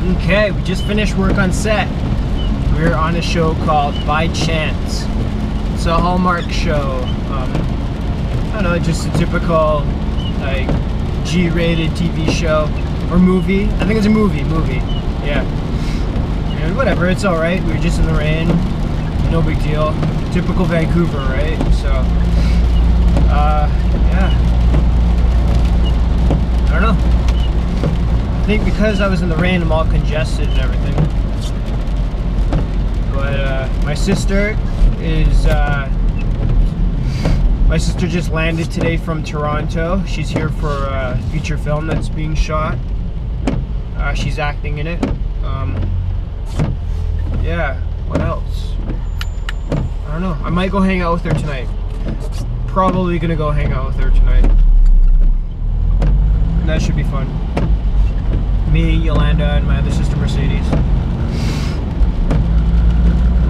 Okay, we just finished work on set. We're on a show called By Chance. It's a Hallmark show. I don't know, just a typical like G-rated TV show or movie. I think it's a movie. Yeah. And whatever, it's all right. We were just in the rain. No big deal. Typical Vancouver, right? So, yeah. I don't know. I think because I was in the rain, I'm all congested and everything. But my sister just landed today from Toronto. She's here for a feature film that's being shot. She's acting in it. Yeah, what else? I don't know. I might go hang out with her tonight. Probably gonna go hang out with her tonight. And that should be fun. Me, Yolanda, and my other sister Mercedes.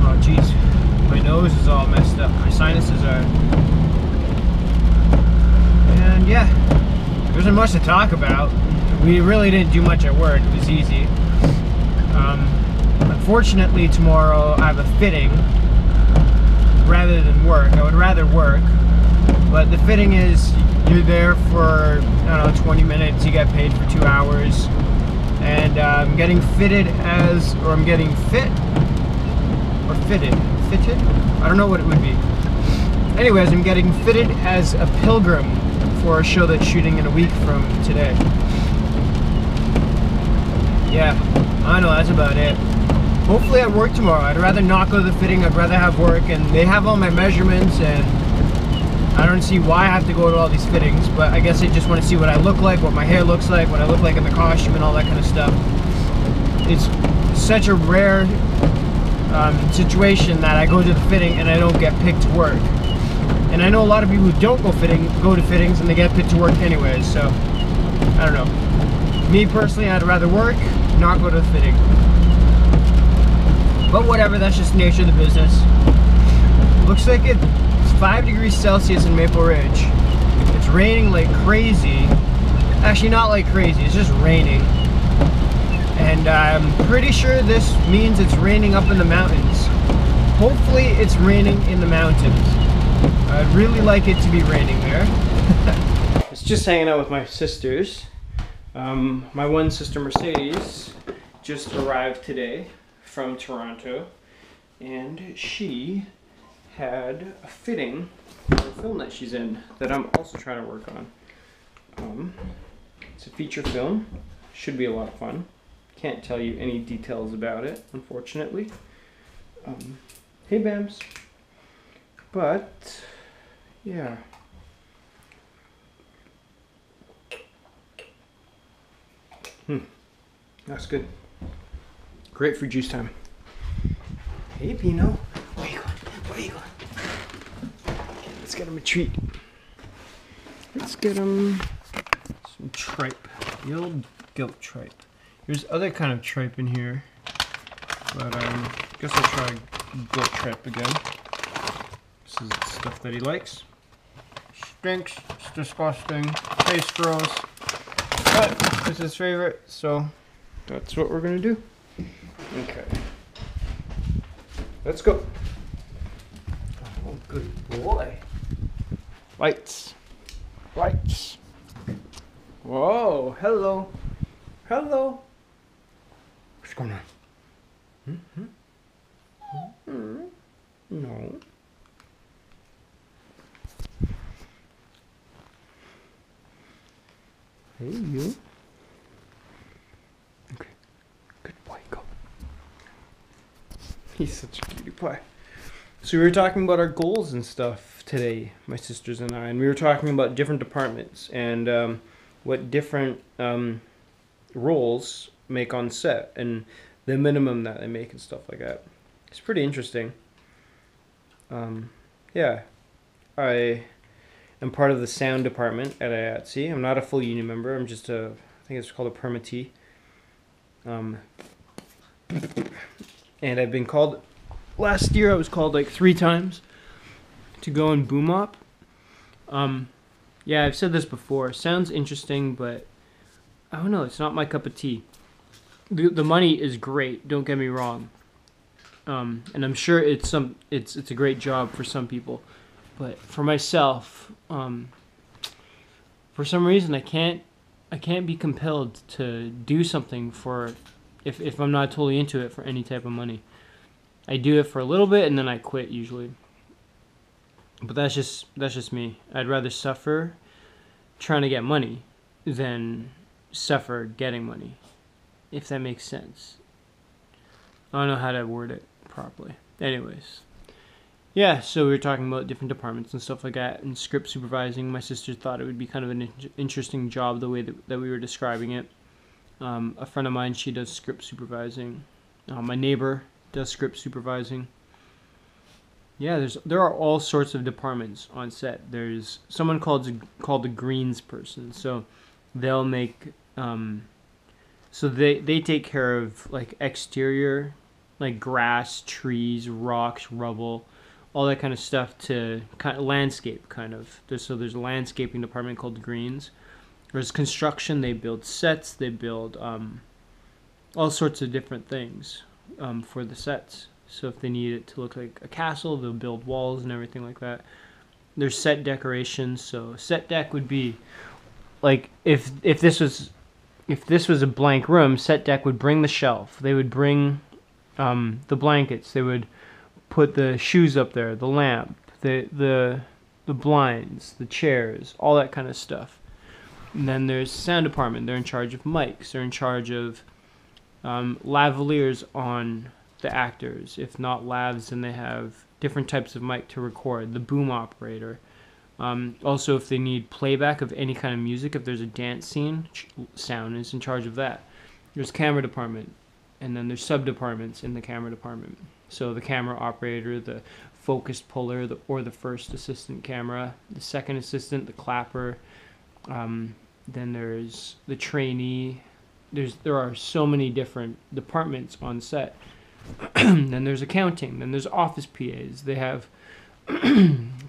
Oh jeez, my nose is all messed up. My sinuses are. And yeah, there isn't much to talk about. We really didn't do much at work. It was easy. Unfortunately, tomorrow I have a fitting rather than work. I would rather work, but the fitting is you're there for, I don't know, 20 minutes. You get paid for 2 hours. And I'm getting fitted as, or I'm getting fit, or fitted? I don't know what it would be. Anyways, I'm getting fitted as a pilgrim for a show that's shooting in a week from today. Yeah, I know, that's about it. Hopefully I work tomorrow. I'd rather not go to the fitting, I'd rather have work, and they have all my measurements, and I don't see why I have to go to all these fittings, but I guess I just want to see what I look like, what my hair looks like, what I look like in the costume and all that kind of stuff. It's such a rare situation that I go to the fitting and I don't get picked to work. And I know a lot of people who don't go to fittings and they get picked to work anyways, so I don't know. Me personally, I'd rather work, not go to the fitting. But whatever, that's just the nature of the business. Looks like it's 5 degrees Celsius in Maple Ridge. It's raining like crazy. Actually, not like crazy, it's just raining. And I'm pretty sure this means it's raining up in the mountains. Hopefully it's raining in the mountains. I'd really like it to be raining there. It's just hanging out with my sisters. My one sister Mercedes just arrived today from Toronto, and she had a fitting for a film that she's in that I'm also trying to work on. It's a feature film. Should be a lot of fun. Can't tell you any details about it, unfortunately. Hey Bams. But yeah. That's good. Great for juice time. Hey Pino. Where you going? Where you going? Okay, let's get him a treat. Let's get him some tripe. The old goat tripe. There's other kind of tripe in here, but I guess I'll try goat tripe again. This is the stuff that he likes. Stinks. It's disgusting. Tastes gross. But it's his favorite, so that's what we're gonna do. Okay. Let's go. Oh, good boy. Lights. Lights. Whoa, hello. Hello. What's going on? No. Hey, you. Okay. Good boy, go. He's such a cutie pie. So we were talking about our goals and stuff today, my sisters and I, and we were talking about different departments and what different roles make on set and the minimum that they make and stuff like that. It's pretty interesting. Yeah, I am part of the sound department at IATSE. I'm not a full union member. I'm just I think it's called a permittee. And I've been called, last year I was called like 3 times to go and boom op. Yeah, I've said this before. Sounds interesting, but I don't know. It's not my cup of tea. the money is great. Don't get me wrong. And I'm sure it's a great job for some people, but for myself, for some reason I can't be compelled to do something for if I'm not totally into it for any type of money. I do it for a little bit and then I quit usually. But that's just me. I'd rather suffer trying to get money than suffer getting money, if that makes sense. I don't know how to word it properly. Anyways, yeah, so we were talking about different departments and stuff like that, and script supervising. My sister thought it would be kind of an interesting job the way that we were describing it. A friend of mine, she does script supervising. My neighbor does script supervising. Yeah, there are all sorts of departments on set. There's someone called the greens person. So they'll make so they take care of like exterior, like grass, trees, rocks, rubble, all that kind of stuff to kind of landscape kind of. So there's a landscaping department called the greens. There's construction. They build sets. They build all sorts of different things for the sets. So if they need it to look like a castle, they'll build walls and everything like that. There's set decorations. So set deck would be like if this was a blank room, set deck would bring the shelf. They would bring the blankets. They would put the shoes up there, the lamp, the blinds, the chairs, all that kind of stuff. And then there's sound department. They're in charge of mics. They're in charge of lavaliers on the actors. If not lavs, then they have different types of mic to record. The boom operator. Also, if they need playback of any kind of music, if there's a dance scene, sound is in charge of that. There's camera department, and then there's sub-departments in the camera department. So the camera operator, the focus puller, or the first assistant camera, the second assistant, the clapper. Then there's the trainee. There are so many different departments on set. Then there's accounting. Then there's office PAs. They have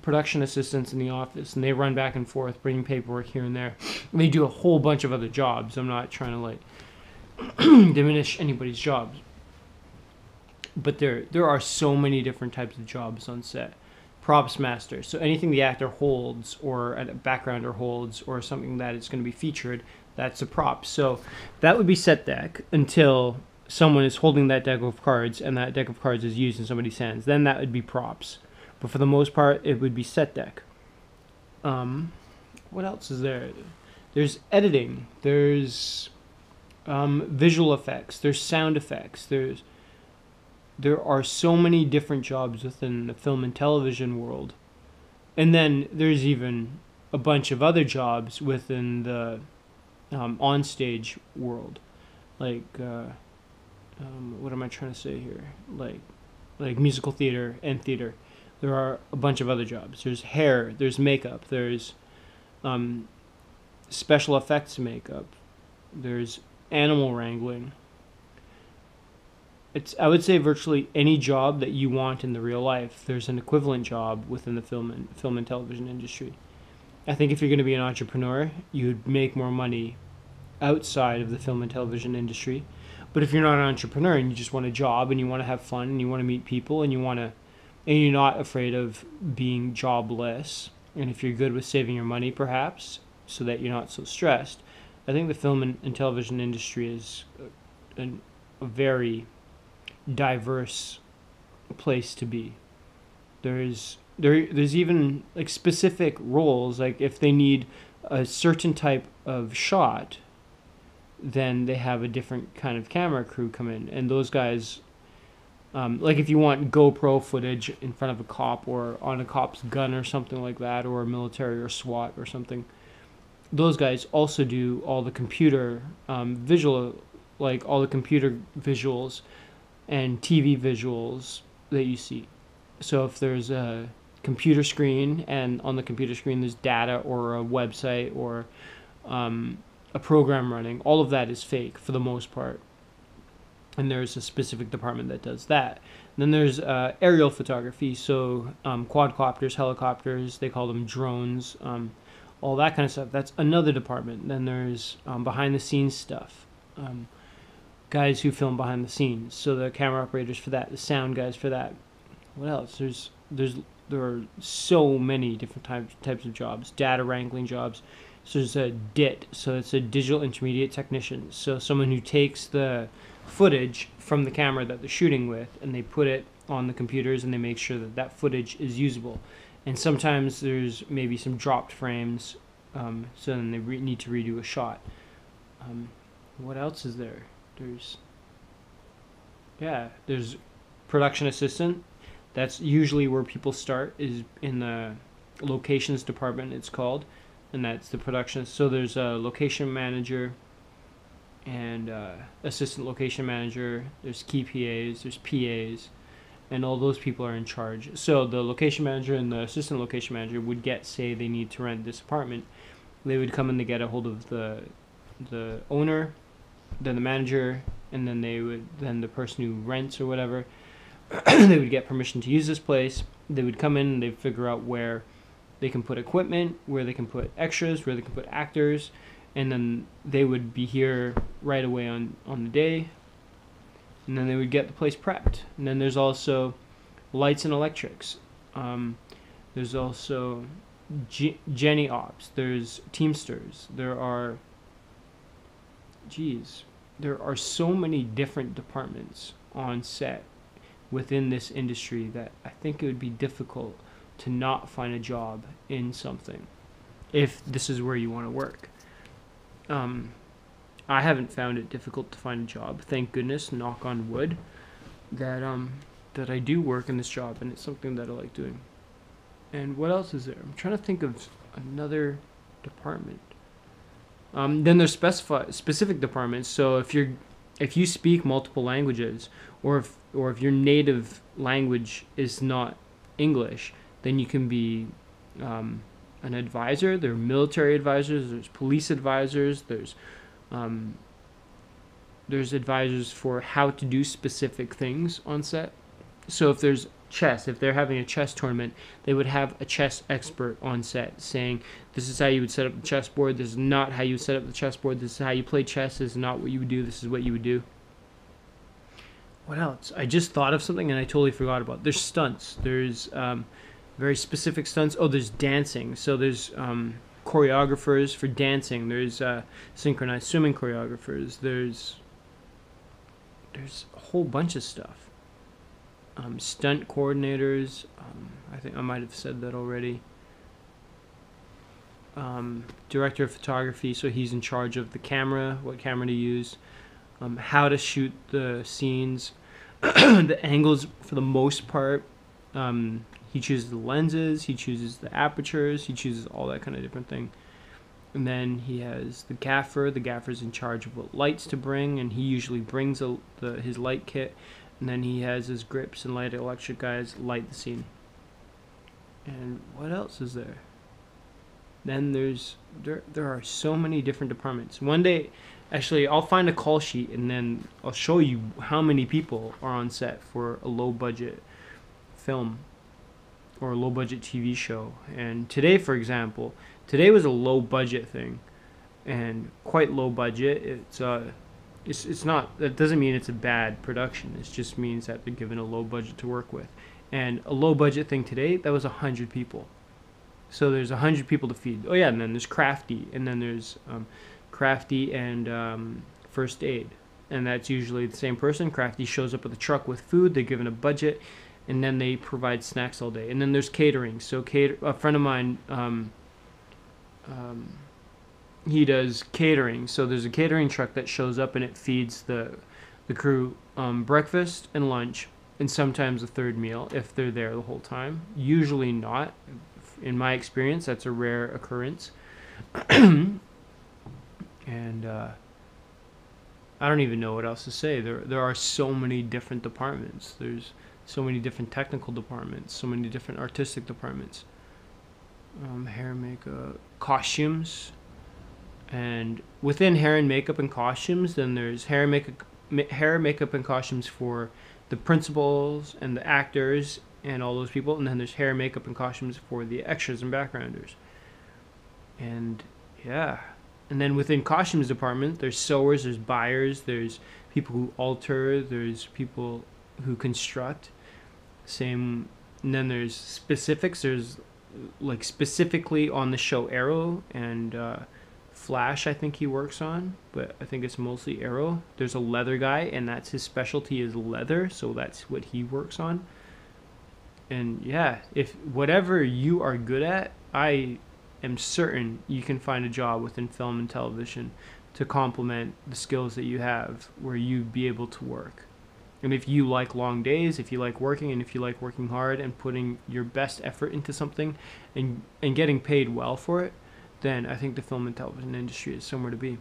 production assistants in the office, and they run back and forth, bringing paperwork here and there. And they do a whole bunch of other jobs. I'm not trying to like diminish anybody's jobs, but there are so many different types of jobs on set. Props master, so anything the actor holds or a backgrounder holds or something that is going to be featured, that's a prop. So that would be set deck until someone is holding that deck of cards and that deck of cards is used in somebody's hands. Then that would be props. But for the most part, it would be set deck. What else is there? There's editing. There's visual effects. There's sound effects. There are so many different jobs within the film and television world. And then there's even a bunch of other jobs within the onstage world. Like, what am I trying to say here? Like musical theater and theater. There are a bunch of other jobs. There's hair, there's makeup, there's special effects makeup, there's animal wrangling. I would say virtually any job that you want in the real life, there's an equivalent job within the film and television industry. I think if you're going to be an entrepreneur, you'd make more money outside of the film and television industry. But if you're not an entrepreneur and you just want a job and you want to have fun and you want to meet people and you're not afraid of being jobless, and if you're good with saving your money perhaps so that you're not so stressed, I think the film and television industry is a very diverse place to be. There's even like specific roles, like if they need a certain type of shot, then they have a different kind of camera crew come in, and those guys, like if you want GoPro footage in front of a cop or on a cop's gun or something like that, or a military or SWAT or something, those guys also do all the computer visual, like all the computer visuals and TV visuals that you see. So if there's a computer screen and on the computer screen there's data or a website or a program running, all of that is fake for the most part. And there's a specific department that does that. And then there's aerial photography, so quadcopters, helicopters, they call them drones, all that kind of stuff. That's another department. Then there's behind the scenes stuff. guys who film behind the scenes. So the camera operators for that, the sound guys for that. What else? There are so many different types of jobs. Data wrangling jobs. So there's a DIT, so it's a digital intermediate technician. So someone who takes the footage from the camera that they're shooting with and they put it on the computers and they make sure that that footage is usable. And sometimes there's maybe some dropped frames, so then they need to redo a shot. What else is there? There's production assistant. That's usually where people start, is in the locations department, it's called, and that's the production. So there's a location manager and assistant location manager. There's key PAs, there's PAs, and all those people are in charge. So the location manager and the assistant location manager would say they need to rent this apartment. They would come and they get a hold of the owner, then the manager, and then the person who rents or whatever. They would get permission to use this place. They would come in and they'd figure out where they can put equipment, where they can put extras, where they can put actors, and then they would be here right away on the day, and then they would get the place prepped. And then there's also lights and electrics. There's also Jenny Ops. There's Teamsters. There are so many different departments on set within this industry that I think it would be difficult to not find a job in something if this is where you want to work. I haven't found it difficult to find a job. Thank goodness, knock on wood, that I do work in this job, and it's something that I like doing. And what else is there? I'm trying to think of another department. Then there's specific departments. So if you speak multiple languages, or if your native language is not English, then you can be an advisor. There are military advisors. There's police advisors. There's advisors for how to do specific things on set. So if there's chess, if they're having a chess tournament, they would have a chess expert on set saying, this is how you would set up the chessboard, this is not how you would set up the chessboard, this is how you play chess, this is not what you would do, this is what you would do. What else? I just thought of something and I totally forgot about. There's stunts. There's very specific stunts. Oh, there's dancing. So there's choreographers for dancing. There's synchronized swimming choreographers. There's a whole bunch of stuff. Stunt coordinators. I think I might have said that already. Director of photography, so he's in charge of the camera, what camera to use, how to shoot the scenes, the angles for the most part. He chooses the lenses, he chooses the apertures, he chooses all that kind of different thing. And then he has the gaffer. The gaffer's in charge of what lights to bring, and he usually brings his light kit. And then he has his grips and light electric guys light the scene. And what else is there? Then there are so many different departments. One day, actually, I'll find a call sheet and then I'll show you how many people are on set for a low budget film or a low budget TV show. And today, for example, today was a low budget thing, and quite low budget. It's not, that doesn't mean it's a bad production. It just means that they're given a low budget to work with. And a low budget thing today, that was 100 people. So there's 100 people to feed. Oh yeah, and then there's Crafty, and then there's Crafty and First Aid. And that's usually the same person. Crafty shows up with a truck with food, they're given a budget, and then they provide snacks all day. And then there's catering. So a friend of mine, he does catering. So there's a catering truck that shows up and it feeds the crew breakfast and lunch, and sometimes a third meal if they're there the whole time. Usually not. In my experience, that's a rare occurrence. And I don't even know what else to say. There are so many different departments. There's so many different technical departments, so many different artistic departments. Hair and makeup, costumes. And within hair and makeup and costumes, then there's hair, makeup, and costumes for the principals and the actors and all those people. And then there's hair, makeup, and costumes for the extras and backgrounders. And yeah, And then within costumes department, there's sewers, there's buyers, there's people who alter, there's people who construct. Same. And then there's specifics. There's like specifically on the show Arrow and Flash, I think he works on, but I think it's mostly Arrow. There's a leather guy, and that's his specialty is leather, so that's what he works on. And yeah, if whatever you are good at, I am certain you can find a job within film and television to complement the skills that you have where you'd be able to work. And if you like long days, if you like working, and if you like working hard and putting your best effort into something and getting paid well for it, then I think the film and television industry is somewhere to be.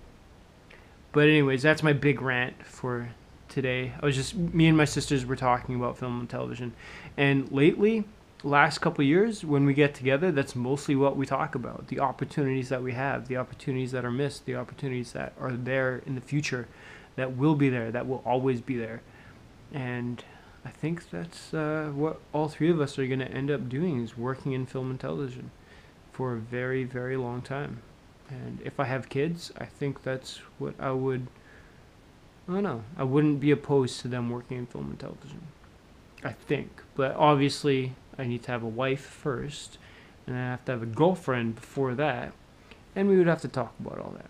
But anyways, that's my big rant for today. Me and my sisters were talking about film and television. And lately, last couple of years, when we get together, that's mostly what we talk about. The opportunities that we have, the opportunities that are missed, the opportunities that are there in the future, that will be there, that will always be there. And I think that's what all three of us are going to end up doing, is working in film and television for a very, very long time. And if I have kids, I think that's what I don't know. I wouldn't be opposed to them working in film and television, I think. But obviously, I need to have a wife first, and I have to have a girlfriend before that, and we would have to talk about all that.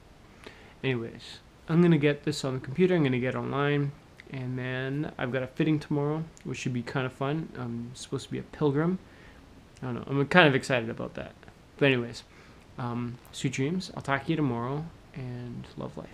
Anyways, I'm going to get this on the computer. I'm going to get online. And then I've got a fitting tomorrow, which should be kind of fun. I'm supposed to be a pilgrim. I don't know. I'm kind of excited about that. But anyways, sweet dreams. I'll talk to you tomorrow, and love life.